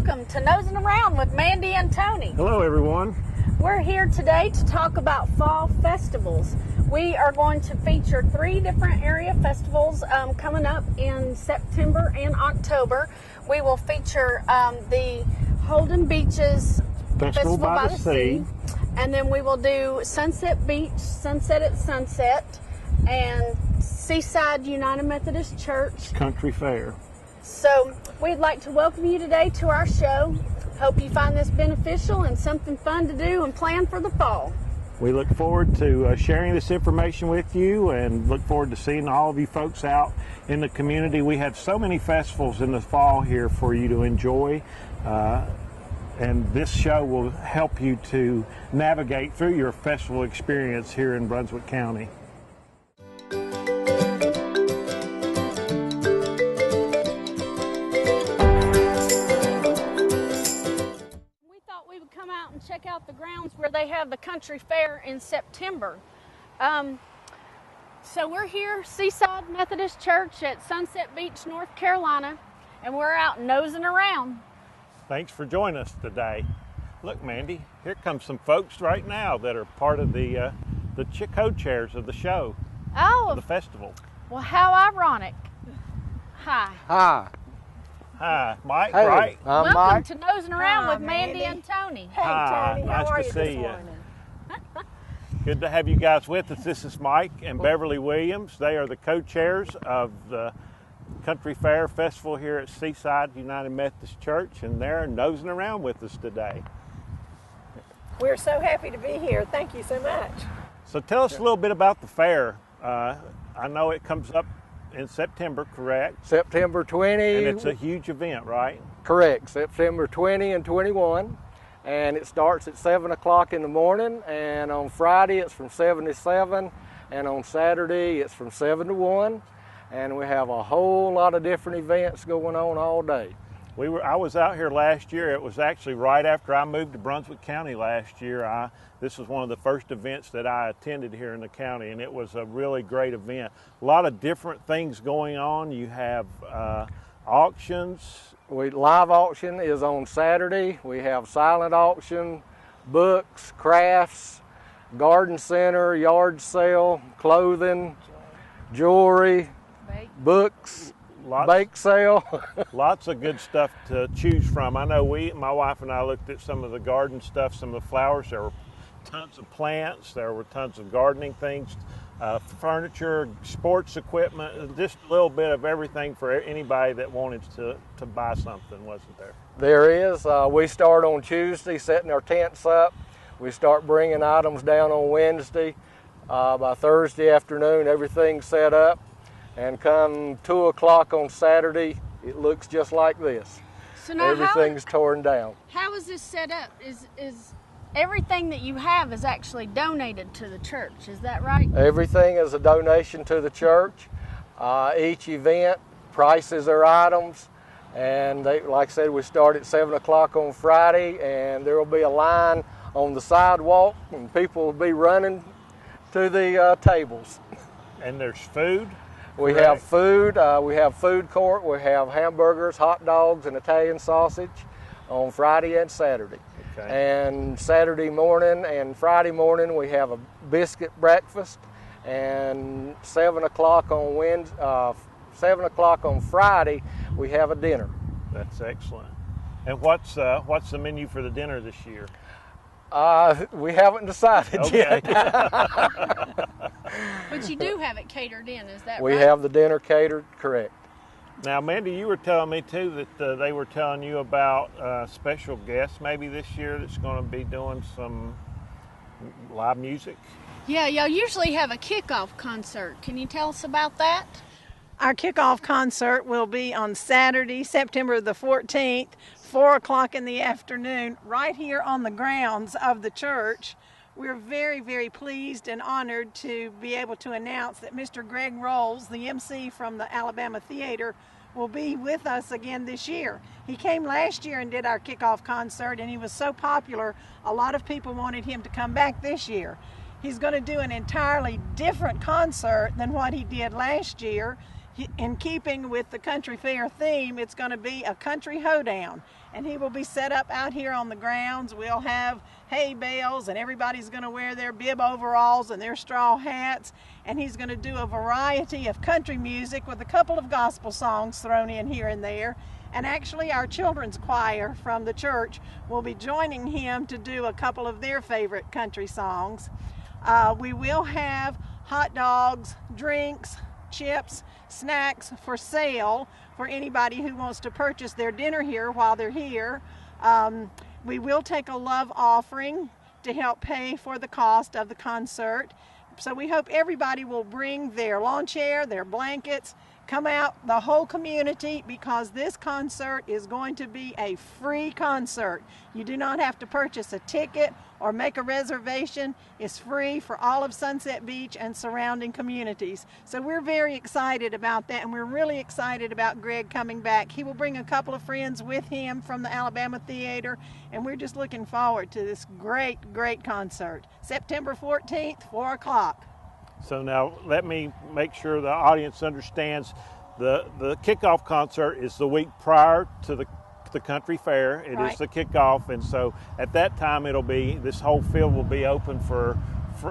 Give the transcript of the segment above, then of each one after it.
welcome to Nosin Around with Mandee and Tony. Hello everyone. We're here today to talk about fall festivals. We are going to feature 3 different area festivals coming up in September and October. We will feature the Holden Beaches Festival by the Sea. And then we will do Sunset Beach, Sunset at Sunset, and Seaside United Methodist Church Country Fair. So we'd like to welcome you today to our show. Hope you find this beneficial and something fun to do and plan for the fall. We look forward to sharing this information with you and look forward to seeing all of you folks out in the community. We have so many festivals in the fall here for you to enjoy. And this show will help you to navigate through your festival experience here in Brunswick County. Check out the grounds where they have the country fair in September. So we're here, Seaside Methodist Church at Sunset Beach, North Carolina, and we're out nosing around. Thanks for joining us today. Look, Mandy, here comes some folks right now that are part of the co-chairs of the show, of the festival. Well, how ironic. Hi. Hi. Hi, Mike, hey, right? Welcome Mike. to Nosing Around with Mandee and Tony. Hey, Hi, Tony, nice how are to you see this you. morning? Good to have you guys with us. This is Mike and Beverly Williams. They are the co-chairs of the Country Fair Festival here at Seaside United Methodist Church, and they're nosing around with us today. We're so happy to be here. Thank you so much. So tell us a little bit about the fair. I know it comes up in September, correct? September 20. And it's a huge event, right? Correct. September 20 and 21. And it starts at 7 o'clock in the morning. And on Friday, it's from 7 to 7. And on Saturday, it's from 7 to 1. And we have a whole lot of different events going on all day. I was out here last year. It was actually right after I moved to Brunswick County last year. This was one of the first events that I attended here in the county, and it was a really great event. A lot of different things going on. You have auctions. Live auction is on Saturday. We have silent auction, books, crafts, garden center, yard sale, clothing, jewelry, books. Bake sale. Lots of good stuff to choose from. I know my wife and I looked at some of the garden stuff, some of the flowers. There were tons of plants. There were tons of gardening things, furniture, sports equipment, just a little bit of everything for anybody that wanted to buy something, wasn't there? There is. We start on Tuesday setting our tents up. We start bringing items down on Wednesday. By Thursday afternoon, everything's set up. And come 2 o'clock on Saturday, it looks just like this. So now everything's torn down. How is this set up? Is everything that you have is actually donated to the church? Is that right? Everything is a donation to the church. Each event prices their items, and like I said, we start at 7 o'clock on Friday, and there will be a line on the sidewalk, and people will be running to the tables. And there's food. We have food, we have food court, we have hamburgers, hot dogs, and Italian sausage on Friday and Saturday. Okay. And Saturday morning and Friday morning we have a biscuit breakfast, and 7 o'clock on 7 o'clock on Friday we have a dinner. That's excellent. And what's the menu for the dinner this year? We haven't decided yet. But you do have it catered in, is that right? We have the dinner catered, correct. Now, Mandy, you were telling me too that they were telling you about special guests maybe this year that's going to be doing some live music. Yeah, y'all usually have a kickoff concert. Can you tell us about that? Our kickoff concert will be on Saturday, September the 14th, 4 o'clock in the afternoon, right here on the grounds of the church. We're very, very pleased and honored to be able to announce that Mr. Greg Rolls, the MC from the Alabama Theater, will be with us again this year. He came last year and did our kickoff concert, and he was so popular, a lot of people wanted him to come back this year. He's going to do an entirely different concert than what he did last year. In keeping with the country fair theme, it's going to be a country hoedown, and he will be set up out here on the grounds. We'll have hay bales, and everybody's going to wear their bib overalls and their straw hats, and he's going to do a variety of country music with a couple of gospel songs thrown in here and there. And actually our children's choir from the church will be joining him to do a couple of their favorite country songs. We will have hot dogs, drinks, chips, snacks for sale for anybody who wants to purchase their dinner here while they're here. We will take a love offering to help pay for the cost of the concert. So we hope everybody will bring their lawn chair, their blankets, come out, the whole community, because this concert is going to be a free concert. You do not have to purchase a ticket or make a reservation. It's free for all of Sunset Beach and surrounding communities. So we're very excited about that, and we're really excited about Greg coming back. He will bring a couple of friends with him from the Alabama Theater, and we're just looking forward to this great, great concert. September 14th, 4 o'clock. So now let me make sure the audience understands the kickoff concert is the week prior to the country fair. It Right. is the kickoff, and so at that time this whole field will be open for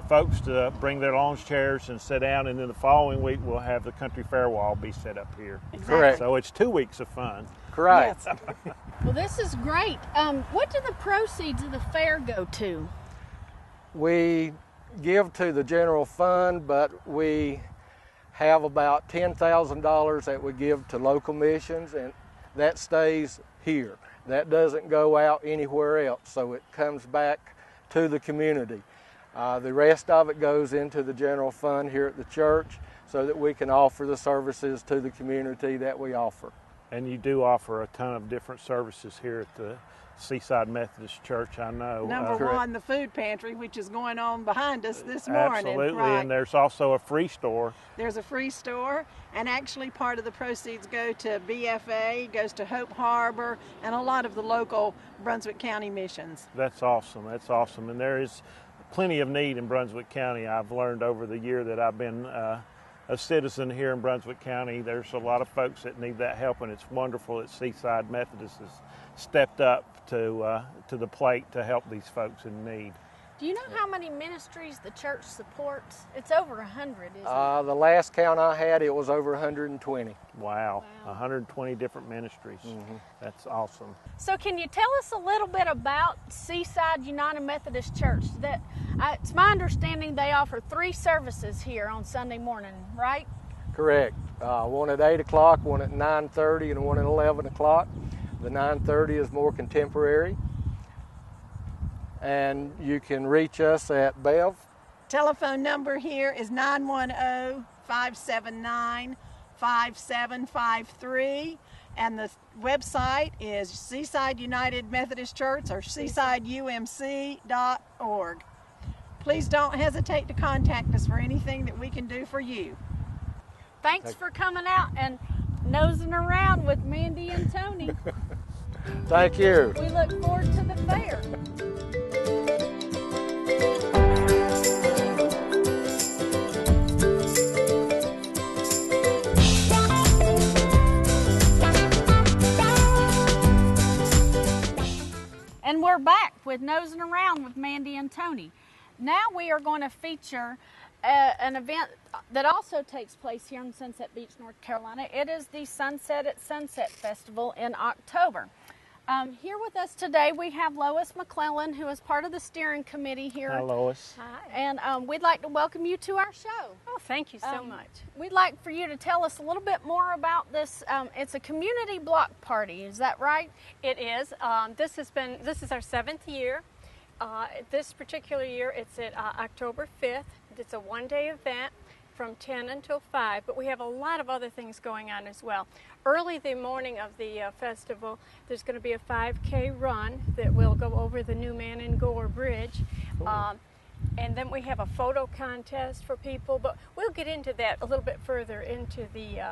folks to bring their lawn chairs and sit down, and then the following week we'll have the country fair wall be set up here. Exactly. Correct. So it's 2 weeks of fun. Correct. Yes. Well, this is great. What do the proceeds of the fair go to? We give to the general fund, but we have about $10,000 that we give to local missions, and that stays here. That doesn't go out anywhere else, so it comes back to the community. The rest of it goes into the general fund here at the church so that we can offer the services to the community that we offer. And you do offer a ton of different services here at the Seaside Methodist Church, I know. Number one, the food pantry, which is going on behind us this morning. Absolutely, Right. and there's also a free store. There's a free store, and actually part of the proceeds go to BFA, goes to Hope Harbor, and a lot of the local Brunswick County missions. That's awesome. That's awesome. And there is plenty of need in Brunswick County. I've learned over the year that I've been a citizen here in Brunswick County. There's a lot of folks that need that help, and it's wonderful that Seaside Methodist has stepped up to the plate to help these folks in need. Do you know how many ministries the church supports? It's over 100, isn't it? The last count I had, it was over 120. Wow. 120 different ministries. That's awesome. So can you tell us a little bit about Seaside United Methodist Church? That it's my understanding they offer 3 services here on Sunday morning, right? Correct. One at 8 o'clock, one at 9:30, and one at 11 o'clock. The 9:30 is more contemporary. And you can reach us at Bev. Telephone number here is 910-579-5753, and the website is Seaside United Methodist Church or seasideumc.org. Please don't hesitate to contact us for anything that we can do for you. Thanks for coming out and nosing around with Mandee and Tony. Thank you. We look forward to the fair. And we're back with Nosing Around with Mandee and Tony. Now we are going to feature an event that also takes place here in Sunset Beach, North Carolina. It is the Sunset at Sunset Festival in October. Here with us today we have Lois McClellan, who is part of the steering committee here. Hi, Lois. Hi. And we'd like to welcome you to our show. Oh, thank you so much. We'd like for you to tell us a little bit more about this. It's a community block party, is that right? It is. This is our 7th year. This particular year, it's at October 5th. It's a one-day event from 10 until 5, but we have a lot of other things going on as well. Early the morning of the festival, there's going to be a 5K run that will go over the New Man and Gore Bridge. Cool. And then we have a photo contest for people, but we'll get into that a little bit further into the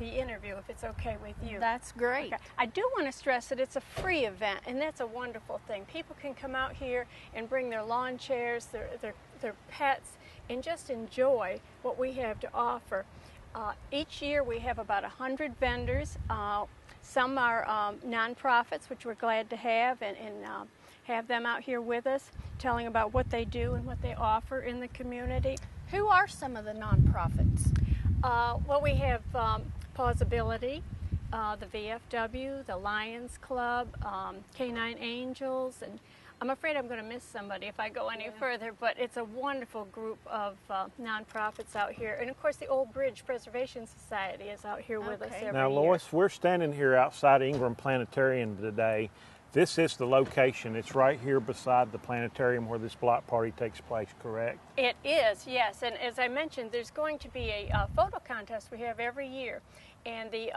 interview, if it's okay with you. That's great. Okay. I do want to stress that it's a free event, and that's a wonderful thing. People can come out here and bring their lawn chairs, their pets, and just enjoy what we have to offer. Each year we have about 100 vendors. Some are nonprofits, which we're glad to have, and have them out here with us, telling about what they do and what they offer in the community. Who are some of the nonprofits? Well, we have Pausability, the VFW, the Lions Club, Canine Angels, and I'm afraid I'm going to miss somebody if I go any further, but it's a wonderful group of nonprofits out here. And of course, the Old Bridge Preservation Society is out here with us every year. Now, Lois, we're standing here outside Ingram Planetarium today. This is the location. It's right here beside the planetarium where this block party takes place, correct? It is, yes. And as I mentioned, there's going to be a photo contest we have every year. And the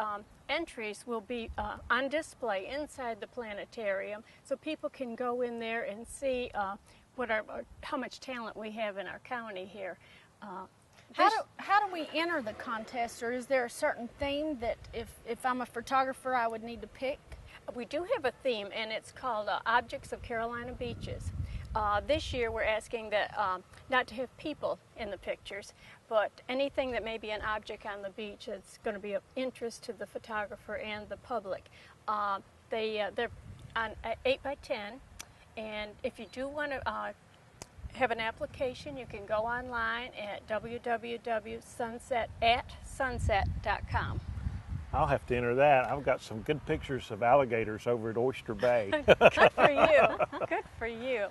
entries will be on display inside the planetarium, so people can go in there and see how much talent we have in our county here. How do we enter the contest, or is there a certain theme that if I'm a photographer I would need to pick? We do have a theme, and it's called Objects of Carolina Beaches. This year we're asking that not to have people in the pictures, but anything that may be an object on the beach that's going to be of interest to the photographer and the public. They're on 8 by 10, and if you do want to have an application, you can go online at www.sunset@sunset.com. I'll have to enter that. I've got some good pictures of alligators over at Oyster Bay. Good for you. Good for you.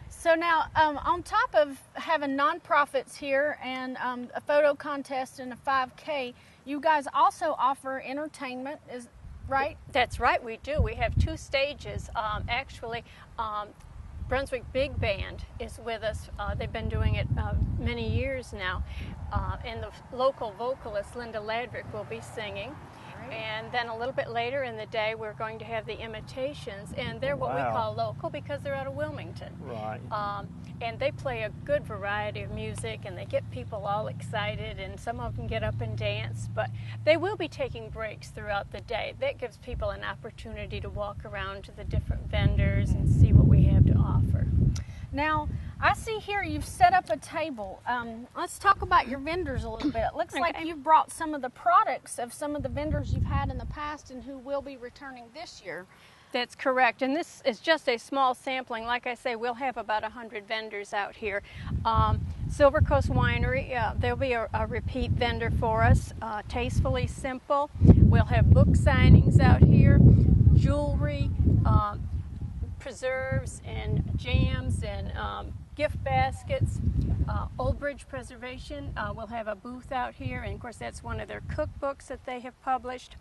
So now, on top of having nonprofits here and a photo contest and a 5K, you guys also offer entertainment, is right? That's right, we do. We have 2 stages. Actually, Brunswick Big Band is with us. They've been doing it many years now. And the local vocalist, Linda Ladrick, will be singing. And then a little bit later in the day, we're going to have the imitations, and they're what we call local because they're out of Wilmington. Right. And they play a good variety of music, and they get people all excited, and some of them get up and dance, but they will be taking breaks throughout the day. That gives people an opportunity to walk around to the different vendors and see what we have to offer. Now, I see here you've set up a table. Let's talk about your vendors a little bit. It looks like you've brought some of the products of some of the vendors you've had in the past and who will be returning this year. That's correct, and this is just a small sampling. Like I say, we'll have about 100 vendors out here. Silver Coast Winery, there'll be a repeat vendor for us. Tastefully Simple. We'll have book signings out here, jewelry, preserves and jams and gift baskets. Old Bridge Preservation will have a booth out here, and of course that's one of their cookbooks that they have published.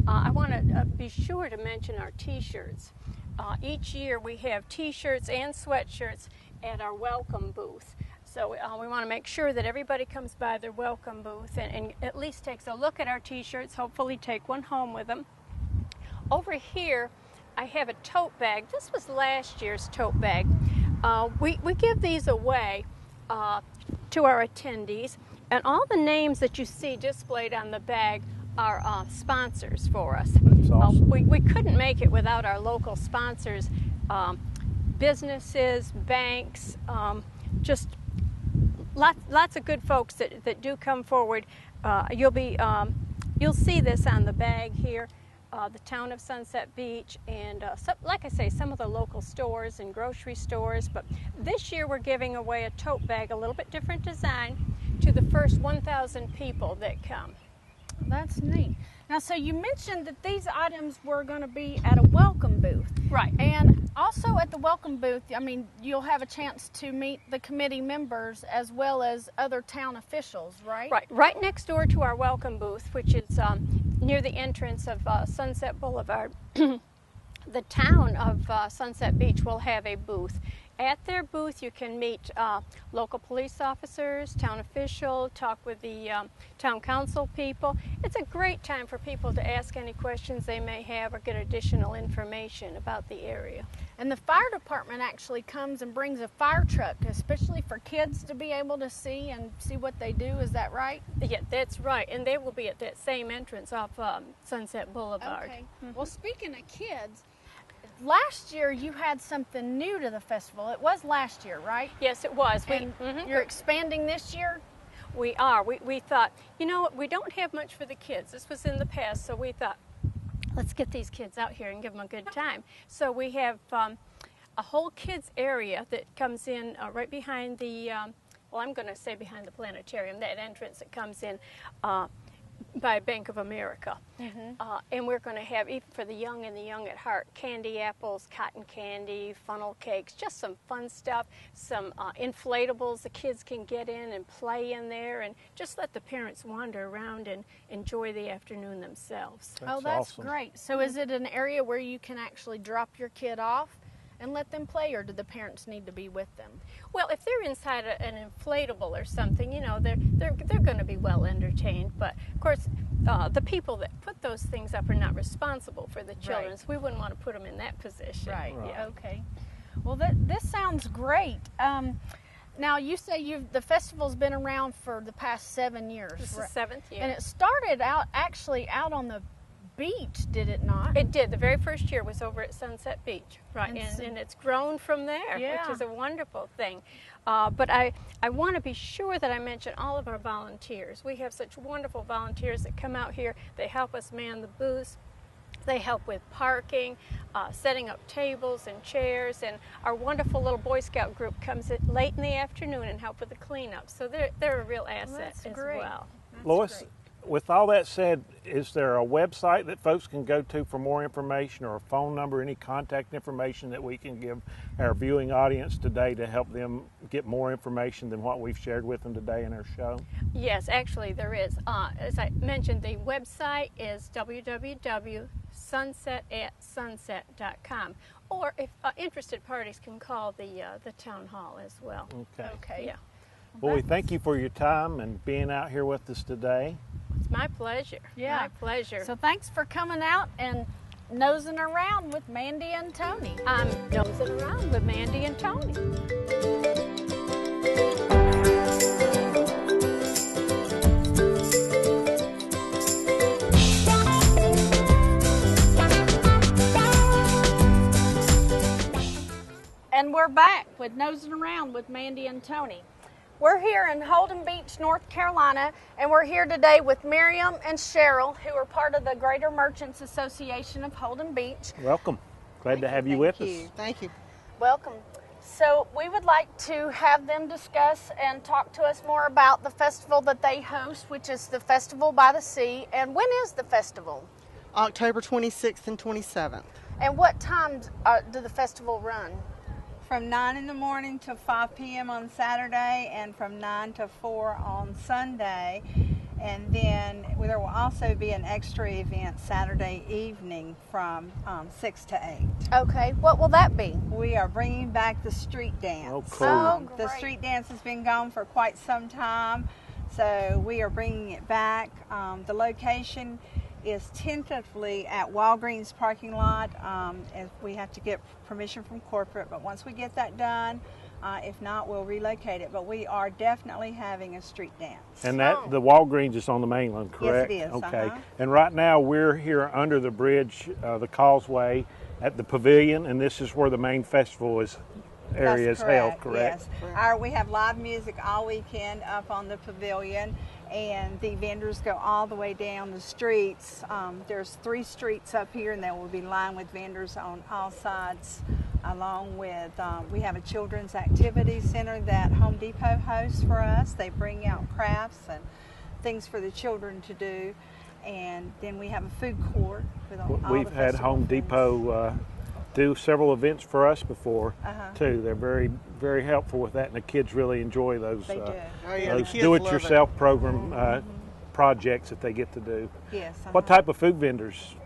I want to be sure to mention our t-shirts. Each year we have t-shirts and sweatshirts at our welcome booth. So we want to make sure that everybody comes by their welcome booth and at least takes a look at our t-shirts, hopefully take one home with them. Over here I have a tote bag. This was last year's tote bag. We give these away to our attendees, and all the names that you see displayed on the bag are sponsors for us. That's awesome. We couldn't make it without our local sponsors, businesses, banks, just lots of good folks that do come forward. You'll see this on the bag here. The town of Sunset Beach, and like I say, some of the local stores and grocery stores. But this year we're giving away a tote bag, a little bit different design, to the first 1,000 people that come. That's neat. Now, so you mentioned that these items were going to be at a welcome booth. Right. And also at the welcome booth, I mean, you'll have a chance to meet the committee members as well as other town officials, right? Right. Right next door to our welcome booth, which is near the entrance of Sunset Boulevard, the town of Sunset Beach will have a booth. At their booth, you can meet local police officers, town officials, talk with the town council people. It's a great time for people to ask any questions they may have or get additional information about the area. And the fire department actually comes and brings a fire truck, especially for kids to be able to see what they do. Is that right? Yeah, that's right. And they will be at that same entrance off Sunset Boulevard. Okay. Well, speaking of kids, last year you had something new to the festival. It was last year, right? Yes, it was. You're expanding this year? We are. We thought, you know what, we don't have much for the kids. This was in the past, so we thought, let's get these kids out here and give them a good time. So we have a whole kids area that comes in right behind the, well, I'm going to say behind the planetarium, that entrance that comes in by Bank of America. And we're going to have, even for the young and the young at heart, candy apples, cotton candy, funnel cakes, just some fun stuff, some inflatables the kids can get in and play in there, and just let the parents wander around and enjoy the afternoon themselves. That's awesome. great. So is it an area where you can actually drop your kid off and let them play, or do the parents need to be with them? Well, if they're inside an inflatable or something, you know, they're going to be well entertained. But of course, the people that put those things up are not responsible for the children, so we wouldn't want to put them in that position. Right. Yeah. Okay. Well, this sounds great. Now you say the festival's been around for the past 7 years. This is the 7th year. And it started actually out on the beach, did it not? It did. The very first year was over at Sunset Beach, right? And And it's grown from there, Yeah. which is a wonderful thing. But I want to be sure that I mention all of our volunteers. We have such wonderful volunteers that come out here. They help us man the booths. They help with parking, setting up tables and chairs, and our wonderful little Boy Scout group comes in late in the afternoon and help with the cleanup. So they're a real asset that's as great. well. Lois, with all that said, is there a website that folks can go to for more information, or a phone number, any contact information that we can give our viewing audience today to help them get more information than what we've shared with them today in our show? Yes, actually there is. As I mentioned, the website is www.sunsetatsunset.com, or if interested parties can call the town hall as well. Okay. Yeah, Well, we thank you for your time and being out here with us today. it's my pleasure. Yeah. My pleasure. So thanks for coming out and nosing around with Mandee and Tony. I'm nosing around with Mandee and Tony. And we're back with Nosing Around with Mandee and Tony. We're here in Holden Beach, North Carolina, and we're here today with Miriam and Cheryl, who are part of the Greater Merchants Association of Holden Beach. Welcome. Glad to have you with us. Thank you. Welcome. So we would like to have them discuss and talk to us more about the festival that they host, which is the Festival by the Sea. And when is the festival? October 26th and 27th. And what times do the festival run? From 9 in the morning to 5 p.m. on Saturday, and from 9 to 4 on Sunday. And then there will also be an extra event Saturday evening from 6 to 8. Okay, what will that be? We are bringing back the street dance. Oh, cool. Oh, The great. street dance has been gone for quite some time, so we are bringing it back. The location is tentatively at Walgreens parking lot, and we have to get permission from corporate, but once we get that done, if not, we'll relocate it. But we are definitely having a street dance. And that the Walgreens is on the mainland, correct? Yes, it is, Okay. uh-huh. And right now we're here under the bridge, the causeway, at the pavilion, and this is where the main festival area is held, correct? Yes. We have live music all weekend up on the pavilion, and the vendors go all the way down the streets. There's 3 streets up here, and there will be lined with vendors on all sides, along with, we have a children's activity center that Home Depot hosts for us. They bring out crafts and things for the children to do. And then we have a food court with all the We've had festival Home things. Depot do several events for us before, too. They're very, very helpful with that, and the kids really enjoy those, They do. Oh, yeah, the those kids do-it-yourself program projects that they get to do. Yes. What type of food vendors?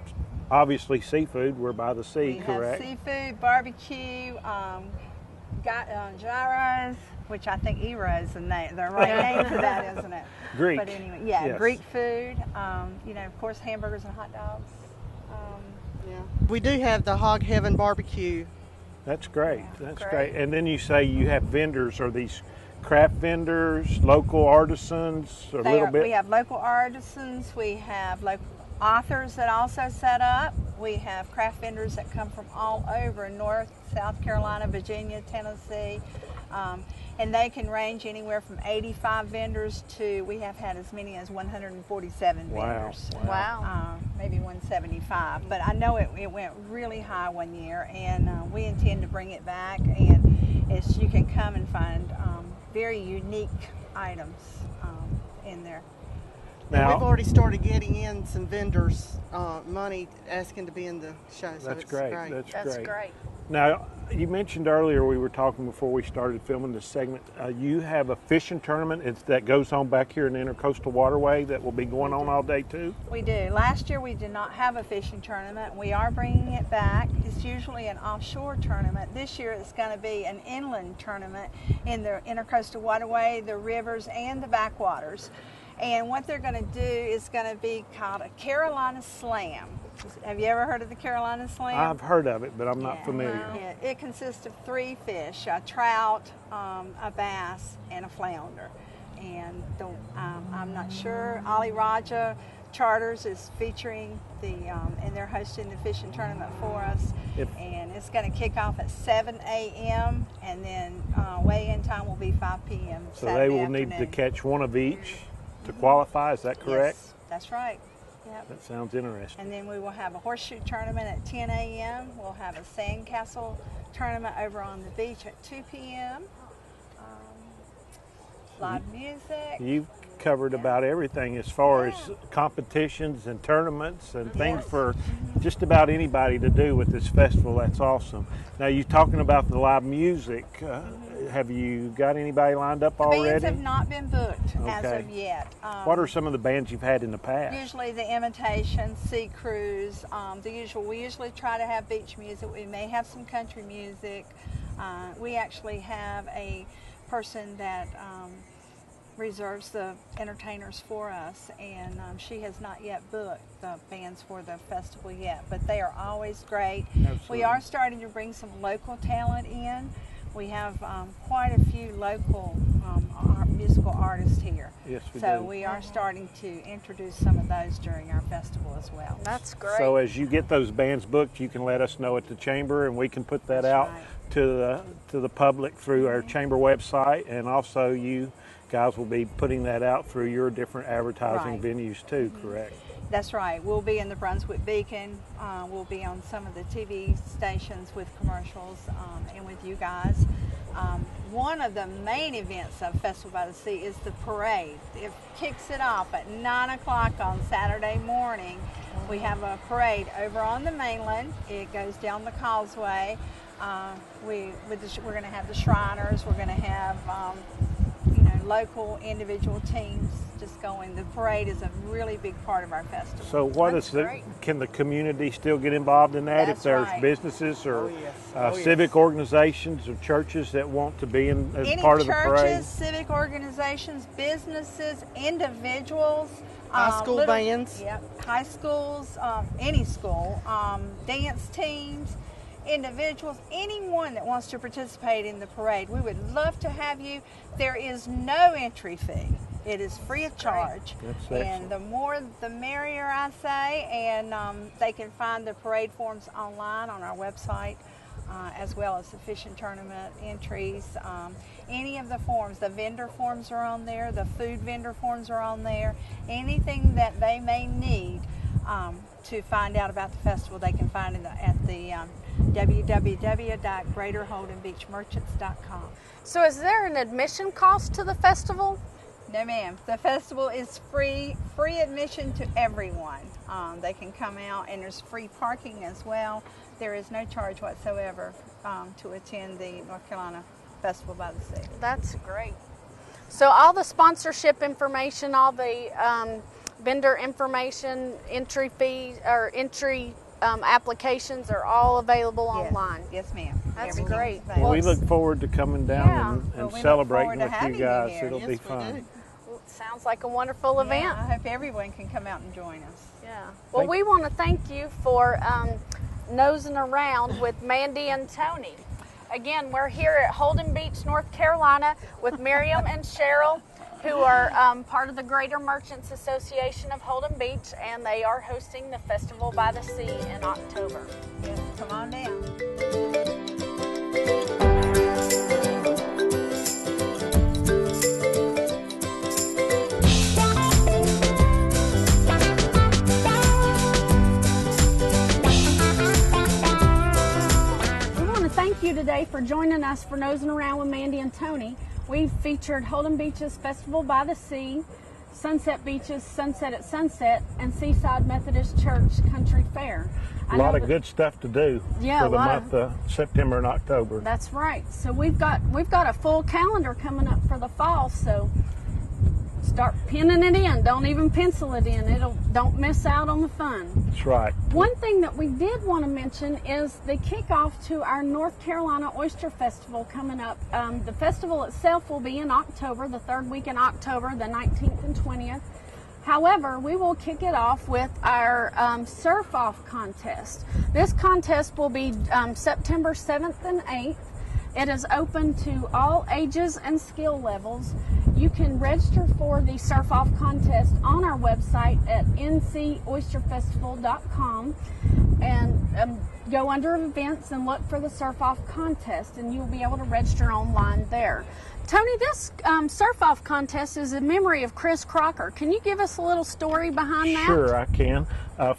Obviously seafood. We're by the sea, We correct? have seafood, barbecue, gyros, which I think Ero's the right name for that, isn't it? Greek. But anyway, yeah, Yes. Greek food. Of course, hamburgers and hot dogs. Yeah. We do have the Hog Heaven barbecue. That's great. That's great. great. And then you say you have vendors. Are these craft vendors, local artisans, a little bit? We have local artisans. We have local authors that also set up. We have craft vendors that come from all over North, South Carolina, Virginia, Tennessee. And they can range anywhere from 85 vendors to, we have had as many as 147 vendors. Wow. Maybe 175. But I know it went really high one year, and we intend to bring it back. And you can come and find very unique items in there. Now, we've already started getting in some vendors money asking to be in the show. So that's it's great. That's great. Now, you mentioned earlier, we were talking before we started filming this segment, you have a fishing tournament that goes on back here in the Intercoastal Waterway that will be going on all day too? We do. Last year we did not have a fishing tournament. We are bringing it back. It's usually an offshore tournament. This year it's going to be an inland tournament in the Intercoastal Waterway, the rivers, and the backwaters. And what they're going to do is going to be called a Carolina Slam. Have you ever heard of the Carolina Slam? I've heard of it, but I'm not familiar. Yeah. It consists of 3 fish, a trout, a bass, and a flounder. And I'm not sure, Ali Raja Charters is featuring and they're hosting the fishing tournament for us. And it's going to kick off at 7 a.m. and then weigh-in time will be 5 p.m. So Saturday they will afternoon. need to catch one of each to qualify, is that correct? Yes, that's right. Yep. That sounds interesting. And then we will have a horseshoe tournament at 10 a.m. We'll have a sandcastle tournament over on the beach at 2 p.m. Live music. You've covered about everything as far as competitions and tournaments and things for just about anybody to do with this festival. That's awesome. Now, you're talking about the live music. Have you got anybody lined up already? Bands have not been booked as of yet. What are some of the bands you've had in the past? Usually the Imitation, Sea Cruise, the usual. We usually try to have beach music. We may have some country music. We actually have a person that reserves the entertainers for us, and she has not yet booked the bands for the festival yet, but they are always great. Absolutely. We are starting to bring some local talent in. We have quite a few local musical artists here. Yes, we so do. we are starting to introduce some of those during our festival as well. That's great. So as you get those bands booked, you can let us know at the chamber, and we can put that out to the public through our chamber website, and also you guys will be putting that out through your different advertising venues too, correct? That's right. We'll be in the Brunswick Beacon. We'll be on some of the TV stations with commercials and with you guys. One of the main events of Festival by the Sea is the parade. It kicks it off at 9 o'clock on Saturday morning. We have a parade over on the mainland. It goes down the causeway. We're going to have the Shriners. We're going to have local individual teams just going. The parade is a really big part of our festival. So can the community still get involved in that? That's if there's right. businesses or civic organizations or churches that want to be as part of the parade? Any churches, civic organizations, businesses, individuals. High school bands. Yep, high schools, any school, dance teams, individuals, anyone that wants to participate in the parade. We would love to have you. There is no entry fee. It is free of charge. And the more the merrier, I say. And they can find the parade forms online on our website, as well as the fishing tournament entries. Any of the forms, the vendor forms are on there, the food vendor forms are on there. Anything that they may need to find out about the festival, they can find it at the www.greaterholdenbeachmerchants.com. So is there an admission cost to the festival? No, ma'am. The festival is free admission to everyone. They can come out, and there's free parking as well. There is no charge whatsoever to attend the North Carolina Festival by the Sea. That's great. So all the sponsorship information, all the vendor information, entry fees or entry applications are all available online. Yes, ma'am. That's great. Well, we look forward to coming down and celebrating with you guys. It'll be fun. Sounds like a wonderful event. I hope everyone can come out and join us. Yeah. Well, we want to thank you for nosing around with Mandee and Tony. Again, we're here at Holden Beach, North Carolina with Miriam and Cheryl, who are part of the Greater Merchants Association of Holden Beach, and they are hosting the Festival by the Sea in October. Yes, come on down. today for joining us for Nosing Around with Mandee and Tony. We've featured Holden Beach's Festival by the Sea, Sunset Beach's Sunset at Sunset, and Seaside Methodist Church Country Fair. A lot of good stuff to do for the month of September and October. That's right. So we've got a full calendar coming up for the fall. So start pinning it in. Don't even pencil it in. Don't miss out on the fun. That's right. One thing that we did want to mention is the kickoff to our North Carolina Oyster Festival coming up. The festival itself will be in October, the third week in October, the 19th and 20th. However, we will kick it off with our surf-off contest. This contest will be September 7th and 8th. It is open to all ages and skill levels. You can register for the surf-off contest on our website at ncoysterfestival.com and go under events and look for the surf-off contest, and you'll be able to register online there. Tony, this surf-off contest is in memory of Chris Crocker. Can you give us a little story behind that? Sure, I can.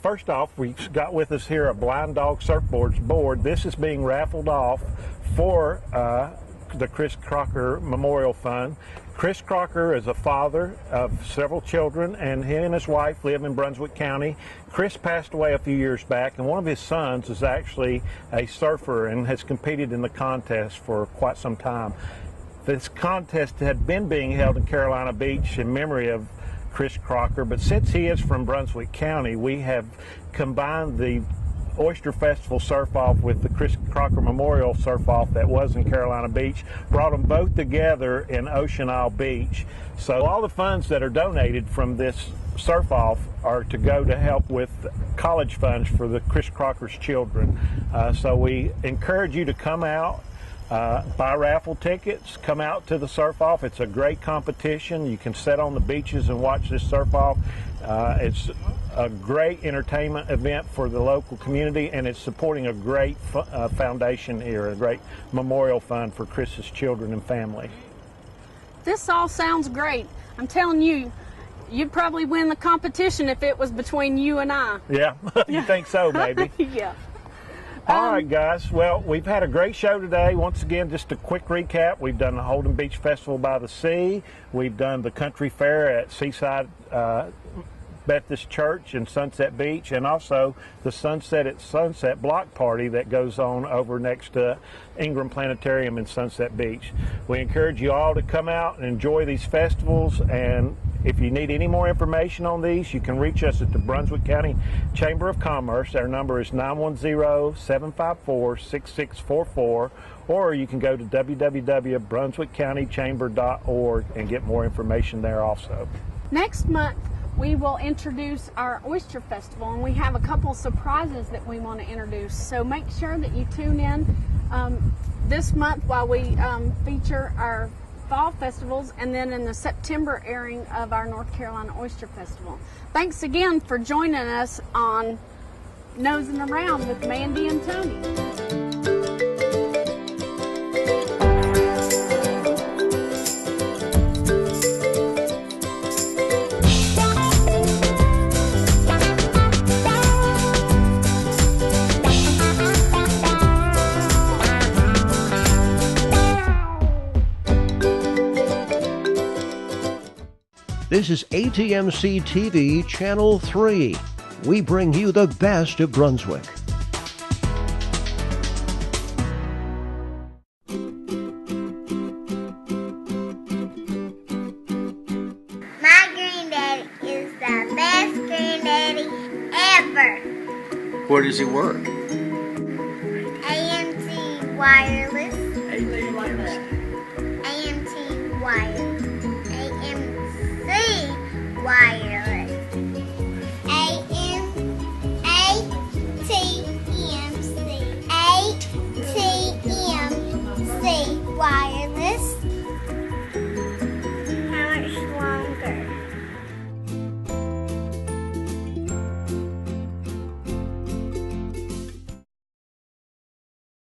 First off, we've got with us here a Blind Dog Surfboards board. This is being raffled off for the Chris Crocker Memorial Fund. Chris Crocker is a father of several children, and he and his wife live in Brunswick County. Chris passed away a few years back, and one of his sons is actually a surfer and has competed in the contest for quite some time. This contest had been being held in Carolina Beach in memory of Chris Crocker, but since he is from Brunswick County, we have combined the Oyster Festival Surf-Off with the Chris Crocker Memorial Surf-Off that was in Carolina Beach, brought them both together in Ocean Isle Beach. So all the funds that are donated from this surf-off are to go to help with college funds for the Chris Crocker's children. So we encourage you to come out, buy raffle tickets, come out to the surf-off. It's a great competition. You can sit on the beaches and watch this surf-off. It's a great entertainment event for the local community, and it's supporting a great foundation here, a great memorial fund for Chris's children and family. This all sounds great. I'm telling you, you'd probably win the competition if it was between you and I. Yeah, you think so, maybe? Yeah. All right, guys. Well, we've had a great show today. Once again, just a quick recap. We've done the Holden Beach Festival by the Sea. We've done the Country Fair at Seaside Methodist Church in Sunset Beach, and also the Sunset at Sunset block party that goes on over next to Ingram Planetarium in Sunset Beach. We encourage you all to come out and enjoy these festivals, and if you need any more information on these, you can reach us at the Brunswick County Chamber of Commerce. Our number is 910-754-6644, or you can go to www.brunswickcountychamber.org and get more information there also. Next month, we will introduce our Oyster Festival, and we have a couple surprises that we want to introduce. So make sure that you tune in this month while we feature our fall festivals, and then in the September airing of our North Carolina Oyster Festival. Thanks again for joining us on Nosing Around with Mandee and Tony. This is ATMC TV Channel 3. We bring you the best of Brunswick. My granddaddy is the best granddaddy ever. Where does he work? ANC Wireless.